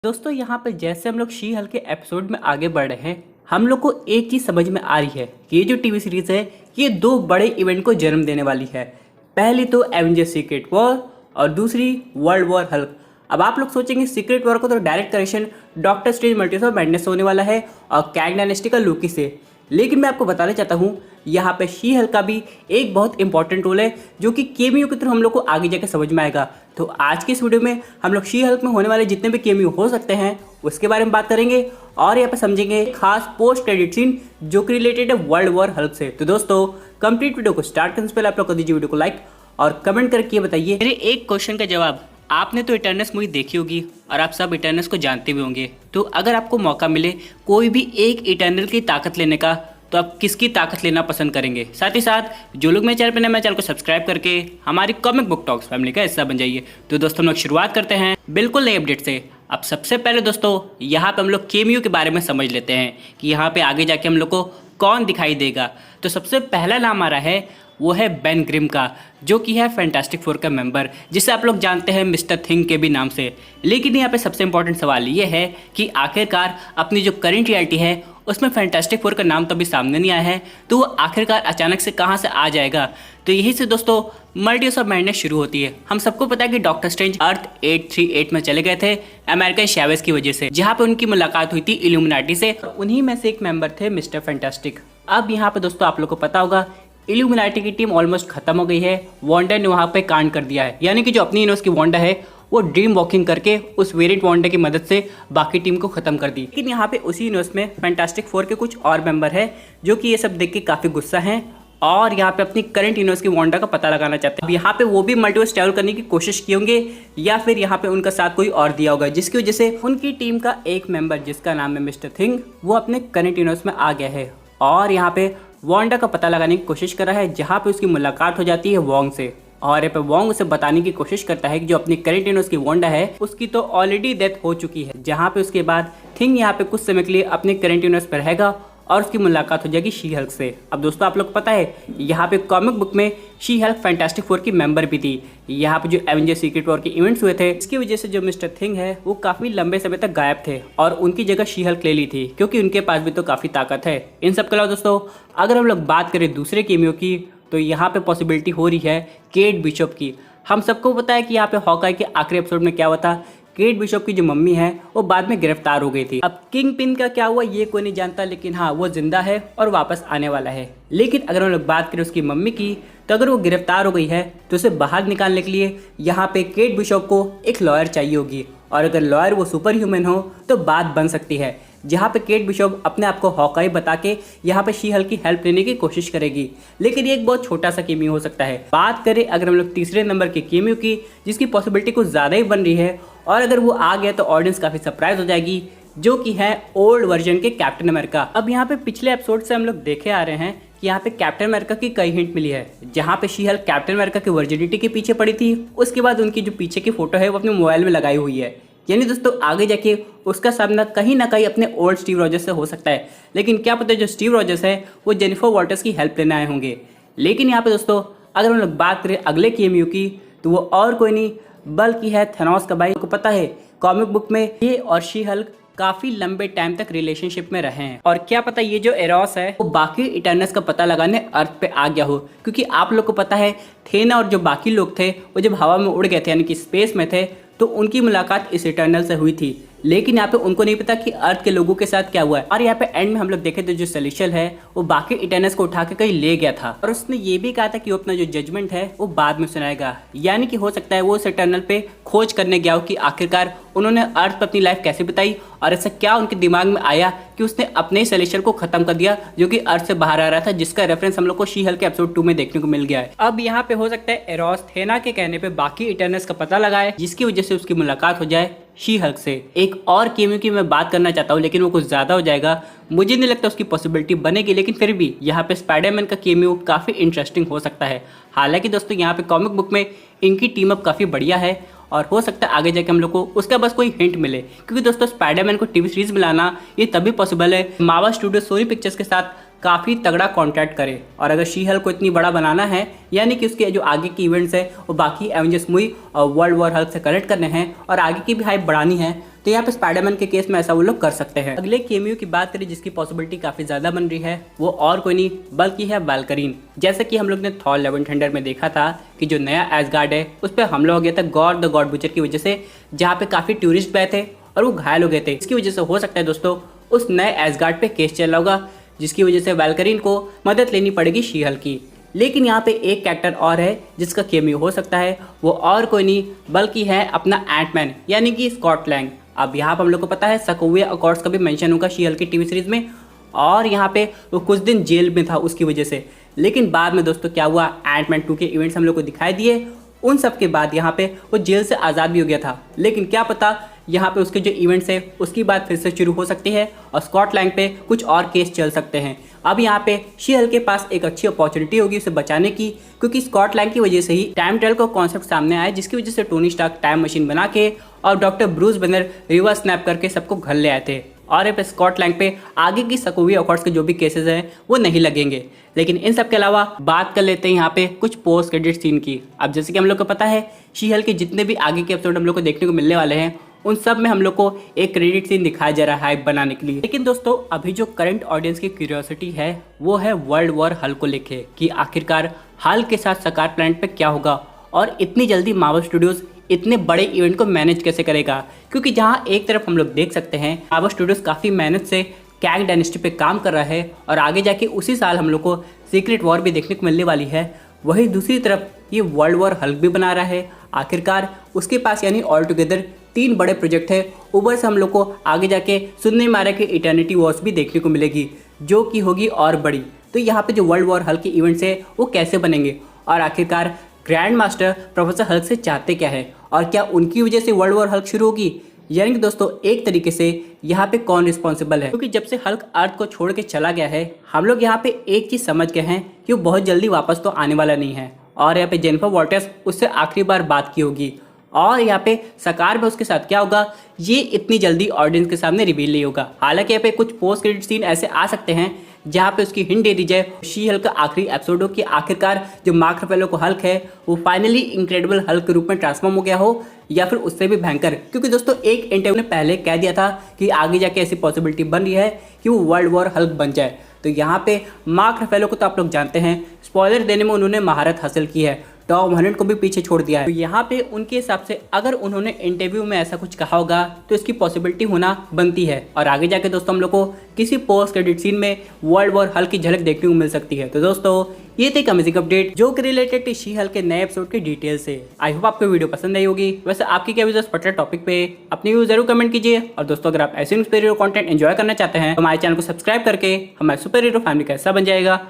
दोस्तों यहाँ पे जैसे हम लोग शी हल्क के एपिसोड में आगे बढ़ रहे हैं, हम लोग को एक चीज़ समझ में आ रही है कि ये जो टीवी सीरीज है ये दो बड़े इवेंट को जन्म देने वाली है। पहली तो एवेंजर्स सीक्रेट वॉर और दूसरी वर्ल्ड वॉर हल्क। अब आप लोग सोचेंगे सीक्रेट वॉर को तो direct connection doctor strange multiverse of madness होने वाला है और कैंग डायनेस्टी का लोकी से, लेकिन मैं आपको बताना चाहता हूँ यहाँ पे शी हल्क का भी एक बहुत इंपॉर्टेंट रोल है जो कि केमियो के थ्रू हम लोग को आगे जाकर समझ में आएगा। तो आज के इस वीडियो में हम लोग शी हल्क में होने वाले जितने भी केमियो हो सकते हैं उसके बारे में बात करेंगे और यहाँ पे समझेंगे खास पोस्ट क्रेडिट सीन जो कि रिलेटेड है वर्ल्ड वॉर हल्क से। तो दोस्तों कंप्लीट वीडियो को स्टार्ट करने से पहले आप लोग कर दीजिए वीडियो को लाइक और कमेंट करके ये बताइए मेरे एक क्वेश्चन का जवाब। आपने तो इटर्नल्स मूवी देखी होगी और आप सब इटर्नल्स को जानते भी होंगे, तो अगर आपको मौका मिले कोई भी एक इटर्नल की ताकत लेने का तो आप किसकी ताकत लेना पसंद करेंगे? साथ ही साथ जो लोग मेरे चैनल पर नए, मेरे चैनल को सब्सक्राइब करके हमारी कॉमिक बुक टॉक्स फैमिली का हिस्सा बन जाइए। तो दोस्तों हम लोग शुरुआत करते हैं बिल्कुल नए अपडेट से। अब सबसे पहले दोस्तों यहाँ पे हम लोग केमियो के बारे में समझ लेते हैं कि यहाँ पे आगे जाके हम लोग को कौन दिखाई देगा। तो सबसे पहला नाम आ रहा है वो है बेन ग्रिम का, जो कि है फैंटास्टिक फोर का मेंबर, जिसे आप लोग जानते हैं मिस्टर थिंग के भी नाम से। लेकिन यहाँ पे सबसे इंपॉर्टेंट सवाल ये है कि आखिरकार अपनी जो करंट रियलिटी है उसमें फैंटास्टिक फोर का नाम तो अभी सामने नहीं आया है, तो वो आखिरकार अचानक से कहाँ से आ जाएगा। तो यही से दोस्तों मल्टीवर्स ऑफ मैडनेस शुरू होती है। हम सबको पता है कि डॉक्टर स्ट्रेंज अर्थ 838 में चले गए थे अमेरिकन शैवेज की वजह से, जहाँ पे उनकी मुलाकात हुई थी इल्यूमिनाटी से। उन्हीं में से एक मेंबर थे मिस्टर फैंटास्टिक। अब यहाँ पे दोस्तों आप लोग को पता होगा इल्यूमिनाटी की टीम ऑलमोस्ट खत्म हो गई है। वांडा ने वहाँ पे कांड कर दिया है, यानी कि जो अपनी यूनिवर्स की वांडा है वो ड्रीम वॉकिंग करके उस वेरिएंट वांडा की मदद से बाकी टीम को खत्म कर दी। लेकिन यहाँ पे उसी यूनिवर्स में फैंटास्टिक फोर के कुछ और मेंबर है जो कि ये सब देख के काफ़ी गुस्सा हैं और यहाँ पे अपनी करंट यूनिवर्स की वांडा का पता लगाना चाहते हैं। अब यहाँ पे वो भी मल्टीवर्स ट्रैवल करने की कोशिश किए होंगे या फिर यहाँ पे उनका साथ कोई और दिया होगा, जिसकी वजह से उनकी टीम का एक मेंबर जिसका नाम है मिस्टर थिंग वो अपने करंट यूनिवर्स में आ गया है और यहाँ पे वांडा का पता लगाने की कोशिश कर रहा है, जहाँ पे उसकी मुलाकात हो जाती है वोंग से। और यहाँ पे वोंग उसे बताने की कोशिश करता है कि जो अपनी करंट यूनिवर्स की वांडा है उसकी तो ऑलरेडी डेथ हो चुकी है, जहाँ पे उसके बाद थिंग यहाँ पे कुछ समय के लिए अपने करंट यूनिवर्स पर रहेगा और उसकी मुलाकात हो जाएगी शी हल्क से। अब दोस्तों आप लोग को पता है यहाँ पे कॉमिक बुक में शी हल्क फैंटास्टिक फोर की मेंबर भी थी। यहाँ पे जो एवेंजर्स सीक्रेट वॉर के इवेंट्स हुए थे इसकी वजह से जो मिस्टर थिंग है वो काफ़ी लंबे समय तक गायब थे और उनकी जगह शी हल्क ले ली थी, क्योंकि उनके पास भी तो काफ़ी ताकत है। इन सब के अलावा दोस्तों अगर हम लोग बात करें दूसरे केमियो की तो यहाँ पे पॉसिबिलिटी हो रही है केट बिशप की। हम सबको पता है कि यहाँ पे हॉकाई के आखिरी एपिसोड में क्या हुआ था, केट बिशप की जो मम्मी है वो बाद में गिरफ्तार हो गई थी। अब किंग पिन का क्या हुआ ये कोई नहीं जानता, लेकिन हाँ वो जिंदा है और वापस आने वाला है। लेकिन अगर हम लोग बात करें उसकी मम्मी की तो अगर वो गिरफ्तार हो गई है तो उसे बाहर निकालने के लिए यहाँ पे केट बिशप को एक लॉयर चाहिए होगी, और अगर लॉयर वो सुपर ह्यूमन हो तो बात बन सकती है, जहाँ पे केट बिशप अपने आप को हॉकाई बता के यहाँ पे शी हल्क की हेल्प लेने की कोशिश करेगी। लेकिन ये एक बहुत छोटा सा केमियो हो सकता है। बात करें अगर हम लोग तीसरे नंबर के केमियो की, जिसकी पॉसिबिलिटी कुछ ज़्यादा ही बन रही है और अगर वो आ गया तो ऑडियंस काफ़ी सरप्राइज हो जाएगी, जो कि है ओल्ड वर्जन के कैप्टन अमेरिका। अब यहाँ पे पिछले एपिसोड से हम लोग देखे आ रहे हैं कि यहाँ पे कैप्टन अमेरिका की कई हिंट मिली है, जहाँ पे शी हल्क कैप्टन अमेरिका की वर्जिनिटी के पीछे पड़ी थी, उसके बाद उनकी जो पीछे की फोटो है वो अपने मोबाइल में लगाई हुई है। यानी दोस्तों आगे जाके उसका सामना कहीं ना कहीं अपने ओल्ड स्टीव रॉजर्स से हो सकता है, लेकिन क्या पता जो स्टीव रॉजर्स है वो जेनिफर वॉल्टर्स की हेल्प लेने आए होंगे। लेकिन यहाँ पे दोस्तों अगर हम लोग बात करें अगले केमियो की तो वो और कोई नहीं बल्कि है थेनोस का भाई। आपको पता है कॉमिक बुक में ये और शी हल्क काफी लंबे टाइम तक रिलेशनशिप में रहे हैं, और क्या पता ये जो एरोस है वो बाकी इटर्नल्स का पता लगाने अर्थ पे आ गया हो, क्योंकि आप लोग को पता है थेना और जो बाकी लोग थे वो जब हवा में उड़ गए थे यानी कि स्पेस में थे तो उनकी मुलाकात इस इटर्नल से हुई थी। लेकिन यहाँ पे उनको नहीं पता कि अर्थ के लोगों के साथ क्या हुआ है। और यहाँ पे एंड में हम लोग देखे तो जो सेलेशियल है वो बाकी इटर्नल्स को उठा के कहीं ले गया था, और उसने ये भी कहा था कि वो अपना जो जजमेंट है वो बाद में सुनाएगा। यानी कि हो सकता है वो उस इटर्नल पे खोज करने गया हो कि आखिरकार उन्होंने अर्थ पर अपनी लाइफ कैसे बिताई और ऐसा क्या उनके दिमाग में आया कि उसने अपने ही सेलेशियल को खत्म कर दिया जो कि अर्थ से बाहर आ रहा था, जिसका रेफरेंस हम लोग को शी हल्क के एपिसोड 2 में देखने को मिल गया है। अब यहाँ पे हो सकता है एरोस थेना के कहने पे बाकी इटर्नल्स का पता लगाए, जिसकी वजह से उसकी मुलाकात हो जाए शी हल्क से। एक और केमियो की मैं बात करना चाहता हूँ, लेकिन वो कुछ ज़्यादा हो जाएगा, मुझे नहीं लगता उसकी पॉसिबिलिटी बनेगी, लेकिन फिर भी यहाँ पे स्पाइडरमैन का केमियो काफ़ी इंटरेस्टिंग हो सकता है। हालांकि दोस्तों यहाँ पे कॉमिक बुक में इनकी टीम अप काफ़ी बढ़िया है और हो सकता है आगे जाके हम लोग को उसका बस कोई हिंट मिले, क्योंकि दोस्तों स्पाइडरमैन को टीवी सीरीज में लाना ये तभी पॉसिबल है मावा स्टूडियो सोनी पिक्चर्स के साथ काफ़ी तगड़ा कॉन्ट्रैक्ट करे। और अगर शी हल्क को इतनी बड़ा बनाना है, यानी कि उसके जो आगे की इवेंट्स है वो बाकी एवेंजर्स मूवी और वर्ल्ड वॉर हल्क से कनेक्ट करने हैं और आगे की भी हाइप बढ़ानी है, तो यहाँ पे स्पाइडरमैन के केस में ऐसा वो लोग कर सकते हैं। अगले केमियो की बात करें जिसकी पॉसिबिलिटी काफी ज्यादा बन रही है, वो और कोई नहीं बल्कि है वल्करीन। जैसे कि हम लोग ने थॉर लव एंड थंडर में देखा था कि जो नया एसगार्ड है उस पर हमला हो गया था गॉड द गॉड बुचर की वजह से, जहाँ पे काफी टूरिस्ट गए थे और वो घायल हो गए थे। इसकी वजह से हो सकता है दोस्तों उस नए एसगार्ड पे केस चल रहा होगा, जिसकी वजह से वल्करीन को मदद लेनी पड़ेगी शी हल्क की। लेकिन यहाँ पे एक कैरेक्टर और है जिसका केमियो हो सकता है, वो और कोई नहीं बल्कि है अपना एंटमैन यानी कि स्कॉट लैंग। अब यहाँ पर हम लोग को पता है सोकोविया अकॉर्ड्स का भी मेंशन होगा शी हल्क की टीवी सीरीज में, और यहाँ पे वो कुछ दिन जेल में था उसकी वजह से। लेकिन बाद में दोस्तों क्या हुआ, एंटमैन 2 के इवेंट्स हम लोग को दिखाई दिए, उन सब के बाद यहाँ पे वो जेल से आज़ाद भी हो गया था। लेकिन क्या पता यहाँ पे उसके जो इवेंट्स है उसकी बात फिर से शुरू हो सकती है और स्कॉट लैंग पे कुछ और केस चल सकते हैं। अब यहाँ पे शी हल्क के पास एक अच्छी अपॉर्चुनिटी होगी उसे बचाने की, क्योंकि स्कॉट लैंग की वजह से ही टाइम ट्रेवल का कॉन्सेप्ट सामने आया, जिसकी वजह से टोनी स्टार्क टाइम मशीन बना के और doctor Bruce banner reverse snap करके सबको घर ले आए थे। और यहाँ पे स्कॉट लैंग पे आगे की सोकोविया अकॉर्ड्स के जो भी केसेस हैं वो नहीं लगेंगे। लेकिन इन सब के अलावा बात कर लेते हैं यहाँ पे कुछ पोस्ट क्रेडिट सीन की। अब जैसे कि हम लोग को पता है शी हल्क के जितने भी आगे के एपिसोड हम लोग को देखने को मिलने वाले हैं उन सब में हम लोग को एक क्रेडिट सीन दिखाया जा रहा है हाइप बनाने के लिए। लेकिन दोस्तों अभी जो करंट ऑडियंस की क्यूरियोसिटी है वो है वर्ल्ड वॉर हल्क को लेके कि आखिरकार हल्क के साथ सकार प्लैनेट पे क्या होगा और इतनी जल्दी मार्वल स्टूडियोज इतने बड़े इवेंट को मैनेज कैसे करेगा। क्योंकि जहाँ एक तरफ हम लोग देख सकते हैं मार्वल स्टूडियोज काफ़ी मेहनत से कैंग डायनेस्टी पे काम कर रहा है और आगे जाके उसी साल हम लोग को सीक्रेट वॉर भी देखने को मिलने वाली है, वहीं दूसरी तरफ ये वर्ल्ड वॉर हल्क भी बना रहा है। आखिरकार उसके पास यानी ऑल टुगेदर 3 बड़े प्रोजेक्ट है, ऊपर से हम लोग को आगे जाके सुनने में आ रहा है कि इटर्निटी वॉर्स भी देखने को मिलेगी जो कि होगी और बड़ी। तो यहाँ पे जो वर्ल्ड वॉर हल्क के इवेंट्स है वो कैसे बनेंगे और आखिरकार ग्रैंड मास्टर प्रोफेसर हल्क से चाहते क्या है और क्या उनकी वजह से वर्ल्ड वॉर हल्क शुरू होगी, यानी कि दोस्तों एक तरीके से यहाँ पे कौन रिस्पॉन्सिबल है। क्योंकि जब से हल्क अर्थ को छोड़ के चला गया है हम लोग यहाँ पे एक चीज़ समझ गए हैं कि वो बहुत जल्दी वापस तो आने वाला नहीं है, और यहाँ पे जेनिफर वॉल्टर्स उससे आखिरी बार बात की होगी, और यहाँ पे सकार में उसके साथ क्या होगा ये इतनी जल्दी ऑडियंस के सामने रिवील नहीं होगा। हालांकि यहाँ पे कुछ पोस्ट क्रेडिट सीन ऐसे आ सकते हैं जहाँ पे उसकी हिंट दे दी जाए शी हल्क का आखिरी एपिसोड हो कि आखिरकार जो मार्क रफेलो को हल्क है वो फाइनली इनक्रेडिबल हल्क के रूप में ट्रांसफॉर्म हो गया हो या फिर उससे भी भयंकर। क्योंकि दोस्तों एक इंटरव्यू ने पहले कह दिया था कि आगे जाके ऐसी पॉसिबिलिटी बन रही है कि वो वर्ल्ड वॉर हल्क बन जाए। तो यहाँ पे मार्क रफेलो को तो आप लोग जानते हैं, स्पॉइलर देने में उन्होंने महारत हासिल की है, टॉम हॉलैंड को भी पीछे छोड़ दिया है। तो यहाँ पे उनके हिसाब से अगर उन्होंने इंटरव्यू में ऐसा कुछ कहा होगा तो इसकी पॉसिबिलिटी होना बनती है, और आगे जाके दोस्तों हम लोग को किसी पोस्ट क्रेडिट सीन में वर्ल्ड वॉर हल्क की झलक देखने को मिल सकती है। तो दोस्तों ये थे अमेजिंग अपडेट जो कि रिलेटेड टू शी हल्क के नए एपिसोड की डिटेल से। आई होप आपको वीडियो पसंद आई होगी। वैसे आपकी क्या व्यूज पर्टिकुलर टॉपिक पे अपनी व्यू जरूर कमेंट कीजिए, और दोस्तों अगर आप ऐसे सुपर हीरो कंटेंट एंजॉय करना चाहते हैं तो हमारे चैनल को सब्सक्राइब करके हमारे सुपर हीरो फैमिली का हिस्सा बन जाएगा।